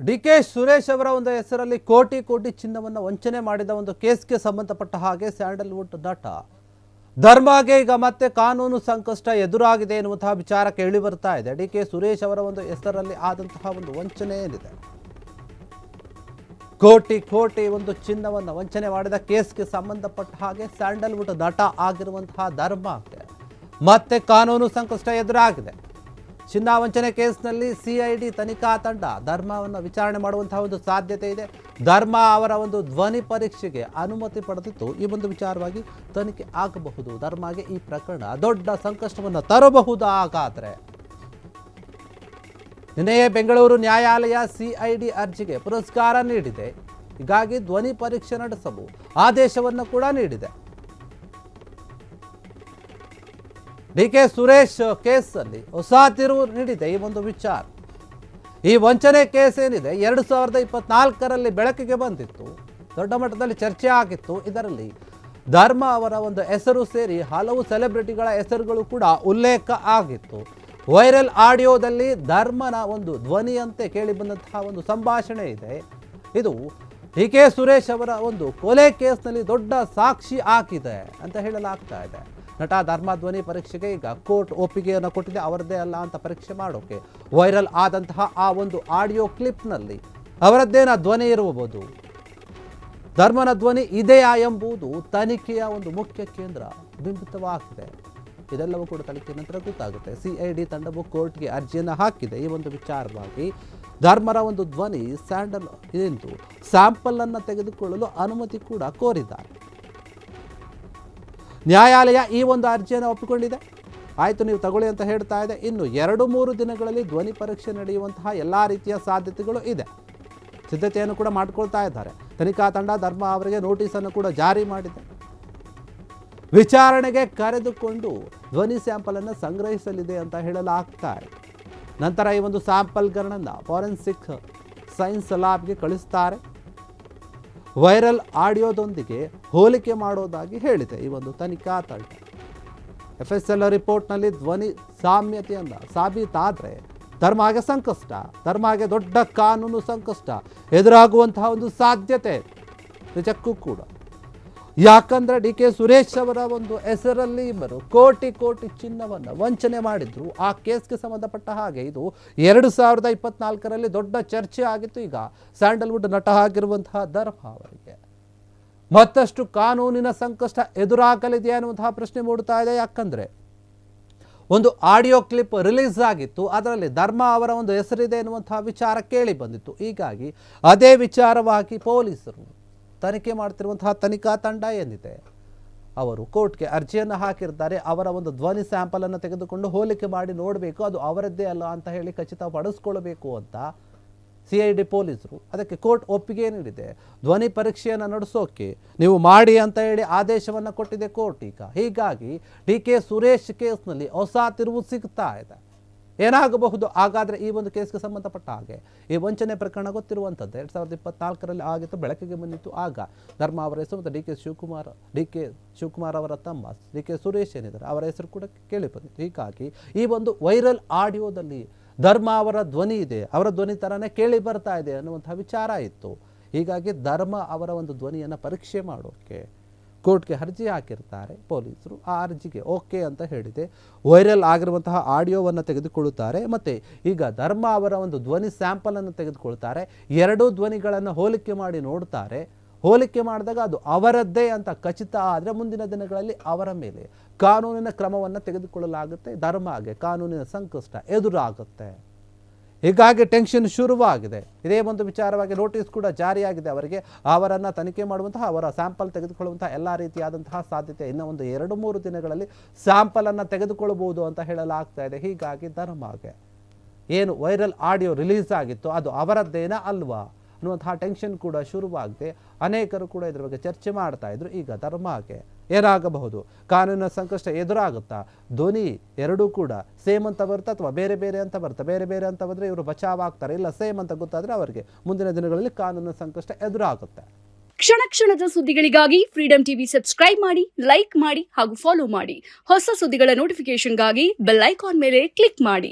DK Suresh ಅವರ ಒಂದು ಹೆಸರಲ್ಲಿ ಕೋಟಿ ಕೋಟಿ ಚಿನ್ನವನ್ನು ವಂಚನೆ ಮಾಡಿದ ಒಂದು ಕೇಸ್ಗೆ ಸಂಬಂಧಪಟ್ಟ ಹಾಗೆ ಸ್ಯಾಂಡಲ್ವುಡ್ ನಟ ಧರ್ಮಗೆ ಈಗ ಮತ್ತೆ ಕಾನೂನು ಸಂಕಷ್ಟ ಎದುರಾಗಿದೆ ಎನ್ನುವಂತಹ ವಿಚಾರ ಕೇಳಿ ಬರ್ತಾ ಇದೆ. ಡಿಕೆ ಸುರೇಶ್ ಅವರ ಒಂದು ಹೆಸರಲ್ಲಿ ಆದಂತಹ ಒಂದು ವಂಚನೆ ಏನಿದೆ, ಕೋಟಿ ಕೋಟಿ ಒಂದು ಚಿನ್ನವನ್ನು ವಂಚನೆ ಮಾಡಿದ ಕೇಸ್ಗೆ ಸಂಬಂಧಪಟ್ಟ ಹಾಗೆ ಸ್ಯಾಂಡಲ್ವುಡ್ ನಟ ಆಗಿರುವಂತಹ ಧರ್ಮಕ್ಕೆ ಮತ್ತೆ ಕಾನೂನು ಸಂಕಷ್ಟ ಎದುರಾಗಿದೆ. ಚಿನ್ನ ವಂಚನೆ ಕೇಸ್ನಲ್ಲಿ ಸಿಐಡಿ ತನಿಖಾ ತಂಡ ಧರ್ಮವನ್ನು ವಿಚಾರಣೆ ಮಾಡುವಂತಹ ಒಂದು ಸಾಧ್ಯತೆ ಇದೆ. ಧರ್ಮ ಅವರ ಒಂದು ಧ್ವನಿ ಪರೀಕ್ಷೆಗೆ ಅನುಮತಿ ಪಡೆದಿತ್ತು. ಈ ಒಂದು ವಿಚಾರವಾಗಿ ತನಿಖೆ ಆಗಬಹುದು. ಧರ್ಮಗೆ ಈ ಪ್ರಕರಣ ದೊಡ್ಡ ಸಂಕಷ್ಟವನ್ನು ತರಬಹುದು. ಹಾಗಾದರೆ ನಿನ್ನೆಯೇ ಬೆಂಗಳೂರು ನ್ಯಾಯಾಲಯ ಸಿಐಡಿ ಅರ್ಜಿಗೆ ಪುರಸ್ಕಾರ ನೀಡಿದೆ. ಹೀಗಾಗಿ ಧ್ವನಿ ಪರೀಕ್ಷೆ ನಡೆಸಲು ಆದೇಶವನ್ನು ಕೂಡ ನೀಡಿದೆ. ಡಿಕೆ ಸುರೇಶ್ ಕೇಸಲ್ಲಿ ಹೊಸ ತಿರುವು ನೀಡಿದೆ ಈ ಒಂದು ವಿಚಾರ. ಈ ವಂಚನೆ ಕೇಸ್ ಏನಿದೆ 2024ರಲ್ಲಿ ಬೆಳಕಿಗೆ ಬಂದಿತ್ತು, ದೊಡ್ಡ ಮಟ್ಟದಲ್ಲಿ ಚರ್ಚೆ ಆಗಿತ್ತು. ಇದರಲ್ಲಿ ಧರ್ಮ ಅವರ ಒಂದು ಹೆಸರು ಸೇರಿ ಹಲವು ಸೆಲೆಬ್ರಿಟಿಗಳ ಹೆಸರುಗಳು ಕೂಡ ಉಲ್ಲೇಖ ಆಗಿತ್ತು. ವೈರಲ್ ಆಡಿಯೋದಲ್ಲಿ ಧರ್ಮನ ಒಂದು ಧ್ವನಿಯಂತೆ ಕೇಳಿ ಬಂದಂತಹ ಒಂದು ಸಂಭಾಷಣೆ ಇದೆ. ಇದು ಡಿಕೆ ಸುರೇಶ್ ಅವರ ಒಂದು ಕೊಲೆ ಕೇಸ್ನಲ್ಲಿ ದೊಡ್ಡ ಸಾಕ್ಷಿ ಆಗಿದೆ ಅಂತ ಹೇಳಲಾಗ್ತಾ ಇದೆ. ನಟ ಧರ್ಮ ಧ್ವನಿ ಪರೀಕ್ಷೆಗೆ ಈಗ ಕೋರ್ಟ್ ಒಪ್ಪಿಗೆಯನ್ನು ಕೊಟ್ಟಿದೆ. ಅವರದ್ದೇ ಅಲ್ಲ ಅಂತ ಪರೀಕ್ಷೆ ಮಾಡೋಕೆ ವೈರಲ್ ಆದಂತಹ ಆ ಒಂದು ಆಡಿಯೋ ಕ್ಲಿಪ್ನಲ್ಲಿ ಅವರದ್ದೇನ ಧ್ವನಿ ಇರಬಹುದು, ಧರ್ಮನ ಧ್ವನಿ ಇದೆಯಾ ಎಂಬುದು ತನಿಖೆಯ ಒಂದು ಮುಖ್ಯ ಕೇಂದ್ರ ಬಿಂಬಿತವಾಗಿದೆ. ಇದೆಲ್ಲವೂ ಕೂಡ ತನಿಖೆ ನಂತರ ಗೊತ್ತಾಗುತ್ತೆ. ಸಿಐಡಿ ತಂಡವು ಕೋರ್ಟ್ಗೆ ಅರ್ಜಿಯನ್ನು ಹಾಕಿದೆ. ಈ ಒಂದು ವಿಚಾರವಾಗಿ ಧರ್ಮರ ಒಂದು ಧ್ವನಿ ಸ್ಯಾಂಪಲ್ ಅನ್ನು ತೆಗೆದುಕೊಳ್ಳಲು ಅನುಮತಿ ಕೂಡ ಕೋರಿದ್ದಾರೆ. ನ್ಯಾಯಾಲಯ ಈ ಒಂದು ಅರ್ಜಿಯನ್ನು ಒಪ್ಪಿಕೊಂಡಿದೆ. ಆಯಿತು, ನೀವು ತಗೊಳ್ಳಿ ಅಂತ ಹೇಳ್ತಾ ಇದೆ. ಇನ್ನು 2-3 ದಿನಗಳಲ್ಲಿ ಧ್ವನಿ ಪರೀಕ್ಷೆ ನಡೆಯುವಂತಹ ಎಲ್ಲ ರೀತಿಯ ಸಾಧ್ಯತೆಗಳು ಇದೆ. ಸಿದ್ಧತೆಯನ್ನು ಕೂಡ ಮಾಡಿಕೊಳ್ತಾ ಇದ್ದಾರೆ. ತನಿಖಾ ತಂಡ ಧರ್ಮ ಅವರಿಗೆ ನೋಟಿಸನ್ನು ಕೂಡ ಜಾರಿ ಮಾಡಿದೆ. ವಿಚಾರಣೆಗೆ ಕರೆದುಕೊಂಡು ಧ್ವನಿ ಸ್ಯಾಂಪಲನ್ನು ಸಂಗ್ರಹಿಸಲಿದೆ ಅಂತ ಹೇಳಲಾಗ್ತಾ ಇದೆ. ನಂತರ ಈ ಒಂದು ಸ್ಯಾಂಪಲ್ಗಳನ್ನು ಫಾರೆನ್ಸಿಕ್ ಸೈನ್ಸ್ ಲ್ಯಾಬ್ಗೆ ಕಳಿಸ್ತಾರೆ. ವೈರಲ್ ಆಡಿಯೋದೊಂದಿಗೆ ಹೋಲಿಕೆ ಮಾಡೋದಾಗಿ ಹೇಳಿದೆ ಈ ಒಂದು ತನಿಖಾ ತಂಡ. FSL ರಿಪೋರ್ಟ್ನಲ್ಲಿ ಧ್ವನಿ ಸಾಮ್ಯತೆಯನ್ನು ಸಾಬೀತಾದರೆ ಧರ್ಮಗೆ ಸಂಕಷ್ಟ, ಧರ್ಮಗೆ ದೊಡ್ಡ ಕಾನೂನು ಸಂಕಷ್ಟ ಎದುರಾಗುವಂತಹ ಒಂದು ಸಾಧ್ಯತೆ ನಿಜಕ್ಕೂ ಕೂಡ. ಯಾಕಂದರೆ ಡಿಕೆ ಸುರೇಶ್ ಅವರ ಒಂದು ಹೆಸರಲ್ಲಿ ಇಬ್ಬರು ಕೋಟಿ ಕೋಟಿ ಚಿನ್ನವನ್ನು ವಂಚನೆ ಮಾಡಿದ್ರು. ಆ ಕೇಸ್ಗೆ ಸಂಬಂಧಪಟ್ಟ ಹಾಗೆ ಇದು 2024ರಲ್ಲಿ ದೊಡ್ಡ ಚರ್ಚೆ ಆಗಿತ್ತು. ಈಗ ಸ್ಯಾಂಡಲ್ವುಡ್ ನಟ ಆಗಿರುವಂತಹ ಧರ್ಮ ಅವರಿಗೆ ಮತ್ತಷ್ಟು ಕಾನೂನಿನ ಸಂಕಷ್ಟ ಎದುರಾಗಲಿದೆಯಾ ಅನ್ನುವಂತಹ ಪ್ರಶ್ನೆ ಮೂಡ್ತಾ ಇದೆ. ಯಾಕಂದರೆ ಒಂದು ಆಡಿಯೋ ಕ್ಲಿಪ್ ರಿಲೀಸ್ ಆಗಿತ್ತು, ಅದರಲ್ಲಿ ಧರ್ಮ ಅವರ ಒಂದು ಹೆಸರಿದೆ ಎನ್ನುವಂತಹ ವಿಚಾರ ಕೇಳಿ ಬಂದಿತ್ತು. ಹೀಗಾಗಿ ಅದೇ ವಿಚಾರವಾಗಿ ಪೊಲೀಸರು ತನಿಖೆ ಮಾಡ್ತಿರುವಂತಹ ತನಿಖಾ ತಂಡ ಏನಿದೆ, ಅವರು ಕೋರ್ಟ್ಗೆ ಅರ್ಜಿಯನ್ನು ಹಾಕಿರ್ತಾರೆ. ಅವರ ಒಂದು ಧ್ವನಿ ಸ್ಯಾಂಪಲನ್ನು ತೆಗೆದುಕೊಂಡು ಹೋಲಿಕೆ ಮಾಡಿ ನೋಡಬೇಕು, ಅದು ಅವರದ್ದೇ ಅಲ್ಲ ಅಂತ ಹೇಳಿ ಖಚಿತಪಡಿಸ್ಕೊಳ್ಬೇಕು ಅಂತ ಸಿಐಡಿ ಪೊಲೀಸರು ಅದಕ್ಕೆ ಕೋರ್ಟ್ ಒಪ್ಪಿಗೆ ನೀಡಿದೆ. ಧ್ವನಿ ಪರೀಕ್ಷೆಯನ್ನು ನಡೆಸೋಕೆ ನೀವು ಮಾಡಿ ಅಂತ ಹೇಳಿ ಆದೇಶವನ್ನು ಕೊಟ್ಟಿದೆ ಕೋರ್ಟ್. ಈಗ ಹೀಗಾಗಿ ಡಿಕೆ ಸುರೇಶ್ ಕೇಸ್ನಲ್ಲಿ ಹೊಸ ತಿರುವು ಸಿಗ್ತಾ ಇದೆ. ಏನಾಗಬಹುದು ಹಾಗಾದರೆ ಈ ಒಂದು ಕೇಸ್ಗೆ ಸಂಬಂಧಪಟ್ಟ ಹಾಗೆ? ಈ ವಂಚನೆ ಪ್ರಕರಣ ಗೊತ್ತಿರುವಂಥದ್ದು 2024ರಲ್ಲಿ ಆಗಿತ್ತು, ಬೆಳಕಿಗೆ ಬಂದಿತ್ತು. ಆಗ ಧರ್ಮ ಅವರ ಹೆಸರು ಮತ್ತು ಡಿ ಕೆ ಶಿವಕುಮಾರ್ ಅವರ ತಮ್ಮ ಡಿಕೆ ಸುರೇಶ್ ಏನಿದ್ದಾರೆ ಅವರ ಹೆಸರು ಕೂಡ ಕೇಳಿ ಬಂದಿತ್ತು. ಹೀಗಾಗಿ ಈ ಒಂದು ವೈರಲ್ ಆಡಿಯೋದಲ್ಲಿ ಧರ್ಮ ಅವರ ಧ್ವನಿ ಇದೆ, ಅವರ ಧ್ವನಿ ಥರನೇ ಕೇಳಿ ಬರ್ತಾ ಇದೆ ಅನ್ನುವಂಥ ವಿಚಾರ ಇತ್ತು. ಹೀಗಾಗಿ ಧರ್ಮ ಅವರ ಒಂದು ಧ್ವನಿಯನ್ನು ಪರೀಕ್ಷೆ ಮಾಡೋಕ್ಕೆ ಕೋರ್ಟ್ಗೆ ಅರ್ಜಿ ಹಾಕಿರ್ತಾರೆ ಪೊಲೀಸರು. ಆ ಅರ್ಜಿಗೆ ಓಕೆ ಅಂತ ಹೇಳಿದೆ. ವೈರಲ್ ಆಗಿರುವಂತಹ ಆಡಿಯೋವನ್ನು ತೆಗೆದುಕೊಳ್ಳುತ್ತಾರೆ ಮತ್ತು ಈಗ ಧರ್ಮ ಅವರ ಒಂದು ಧ್ವನಿ ಸ್ಯಾಂಪಲನ್ನು ತೆಗೆದುಕೊಳ್ತಾರೆ. 2 ಧ್ವನಿಗಳನ್ನು ಹೋಲಿಕೆ ಮಾಡಿ ನೋಡ್ತಾರೆ. ಹೋಲಿಕೆ ಮಾಡಿದಾಗ ಅದು ಅವರದ್ದೇ ಅಂತ ಖಚಿತ ಆದರೆ ಮುಂದಿನ ದಿನಗಳಲ್ಲಿ ಅವರ ಮೇಲೆ ಕಾನೂನಿನ ಕ್ರಮವನ್ನು ತೆಗೆದುಕೊಳ್ಳಲಾಗುತ್ತೆ. ಧರ್ಮಗೆ ಕಾನೂನಿನ ಸಂಕಷ್ಟ ಎದುರಾಗುತ್ತೆ. ಹೀಗಾಗಿ ಟೆನ್ಷನ್ ಶುರುವಾಗಿದೆ. ಇದೇ ಒಂದು ವಿಚಾರವಾಗಿ ನೋಟಿಸ್ ಕೂಡ ಜಾರಿಯಾಗಿದೆ ಅವರಿಗೆ. ಅವರನ್ನು ತನಿಖೆ ಮಾಡುವಂತಹ, ಅವರ ಸ್ಯಾಂಪಲ್ ತೆಗೆದುಕೊಳ್ಳುವಂತಹ ಎಲ್ಲ ರೀತಿಯಾದಂತಹ ಸಾಧ್ಯತೆ ಇನ್ನು ಒಂದು 2-3 ದಿನಗಳಲ್ಲಿ ಸ್ಯಾಂಪಲನ್ನು ತೆಗೆದುಕೊಳ್ಳಬಹುದು ಅಂತ ಹೇಳಲಾಗ್ತಾ ಇದೆ. ಹೀಗಾಗಿ ಧರ್ಮಗೆ ಏನು ವೈರಲ್ ಆಡಿಯೋ ರಿಲೀಸ್ ಆಗಿತ್ತು ಅದು ಅವರದ್ದೇನಾ ಅಲ್ವಾ ಅನ್ನುವಂತಹ ಟೆನ್ಷನ್ ಕೂಡ ಶುರುವಾಗಿದೆ. ಅನೇಕರು ಕೂಡ ಇದರ ಬಗ್ಗೆ ಚರ್ಚೆ ಮಾಡ್ತಾ ಇದ್ರು. ಈಗ ಧರ್ಮಕ್ಕೆ ಏನಾಗಬಹುದು, ಕಾನೂನಿನ ಸಂಕಷ್ಟ ಎದುರಾಗುತ್ತಾ? ಧ್ವನಿ ಎರಡೂ ಕೂಡ ಸೇಮ್ ಅಂತ ಬರುತ್ತೆ ಅಥವಾ ಬೇರೆ ಬೇರೆ ಅಂತ ಬರುತ್ತೆ? ಬೇರೆ ಬೇರೆ ಅಂತ ಬಂದರೆ ಇವರು ಬಚಾವ್ ಆಗ್ತಾರೆ, ಇಲ್ಲ ಸೇಮ್ ಅಂತ ಗೊತ್ತಾದರೆ ಅವರಿಗೆ ಮುಂದಿನ ದಿನಗಳಲ್ಲಿ ಕಾನೂನಿನ ಸಂಕಷ್ಟ ಎದುರಾಗುತ್ತೆ. ಕ್ಷಣ ಕ್ಷಣದ ಸುದ್ದಿಗಳಿಗಾಗಿ ಫ್ರೀಡಂ ಟಿವಿ ಸಬ್ಸ್ಕ್ರೈಬ್ ಮಾಡಿ, ಲೈಕ್ ಮಾಡಿ ಹಾಗೂ ಫಾಲೋ ಮಾಡಿ. ಹೊಸ ಸುದ್ದಿಗಳ ನೋಟಿಫಿಕೇಶನ್ಗಾಗಿ ಬೆಲ್ ಐಕಾನ್ ಮೇಲೆ ಕ್ಲಿಕ್ ಮಾಡಿ.